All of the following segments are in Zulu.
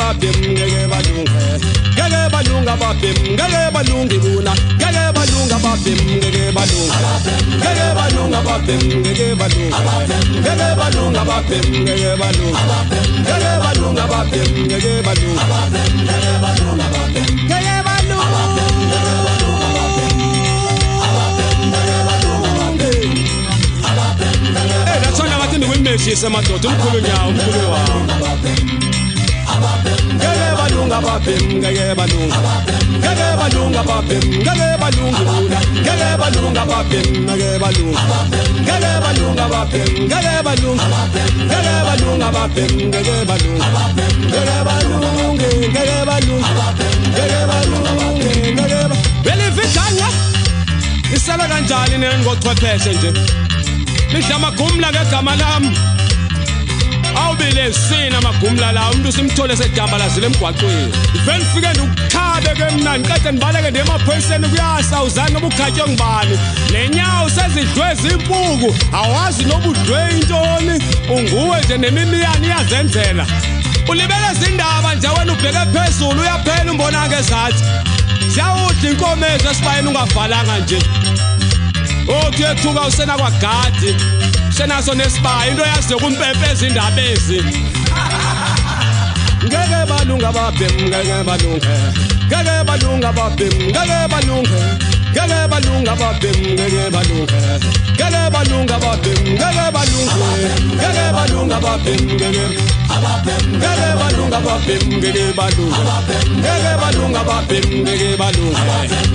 babim ngeke balunge ngeke balunga babim ngeke balungi buna ngeke balunga babim ngeke balunga ngeke balunga babim ngeke balunga ngeke balunga babim ngeke balunga ngeke balunga babim ngeke balunga ngeke balunga babim ngeke Ndikuyimeshisa madoda umkhulu nyawo umkhulu wawo ngeke balunga babim ngeke balunga ngeke balunga babim ngeke balunga ngeke balunga babim ngeke balunga ngeke balunga babim ngeke balunga ngeke balunga babim ngeke balunga ngeke balunga ngeke balunga ngeke balunga ngeke belifitanya isala kanjani nengochwepheshe nje Nishama kumla ngegama lami Awubile sina magumla la umuntu simthole sedamba lazile emgwaqweni Iveni fike ndukukhabe ke mina ngiqede nibaleke ndemaphoyiseni kuyasa uzani obukhatywa ngibani Lenyawo sezidlweza impuku awazi nobudlwe intoni unguwe nje nemimiyane iyazenzela Ulibele zindaba nje wena ubheke phezulu uyaphela umbona ngezathi Siyawudla inkomezo esibayeni ungavalanga nje Okuyethuka usena kwagadi senaso nesibaya into yazi yokumpempeza indaba ezi ngeke balunga babim ngeke balunga ngeke balunga babim ngeke balunga ngeke balunga babim ngeke balunga ngeke balunga babim ngeke balunga ngeke balunga babim ngeke ngeke balunga babim ngeke balunga ngeke balunga babim ngeke balunga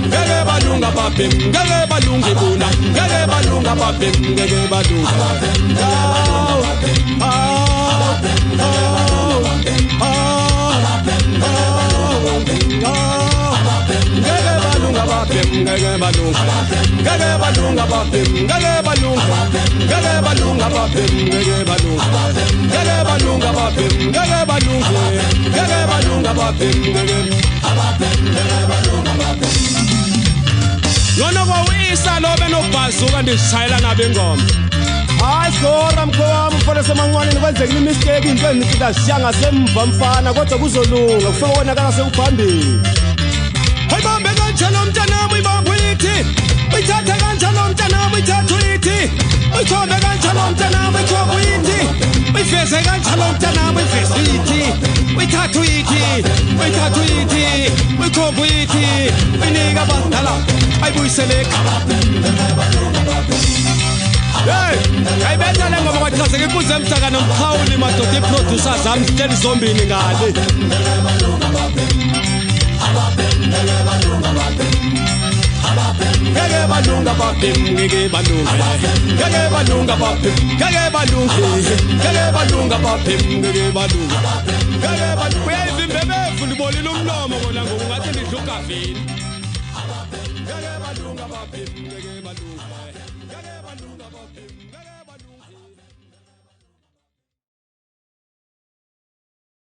ngeke balunga babim ngeke balunga ibuna ngeke balunga babim ngeke balunga ngeke balunga ngeke balunga babim ngeke balunga ngeke balunga babim ngeke balunga ngeke balunga babim ngeke balunga ngeke balunga babim ngeke balunga babim Yona kwawisa lobe nobhazuka ndishayela nabe ngoma Hayi sora mkhowami ufana semancane kwenzekile mistake into enifika siya ngasemva mfana kodwa kuzolunga kufika wona kana sekuphambili Hayibambe kanjalo mntanami ibambulithi uyithatha kanjalo mntanami uyithatha uyithi uyithombe kanjalo mntanami uyithombe uyithi uyiveze kanjalo mntanami uyiveze uyithi uyithatha uyithi uyithatha uyithi uyithombe uyithi uyinika abadala ayibuyisele Hey, ayibetha le ngoba kwachaze ngikuze emsaka nomkhawuli madoda iproducer zami siteli zombini ngale Ngeke balunga babim ngeke balunga ngeke balunga babim ngeke balunga ngeke balunga babim ngeke balunga ngeke balunga uyayivimbebevu libolile umlomo kona ngokungathi lidluka vini ngeke balunga babim ngeke balunga ngeke balunga babim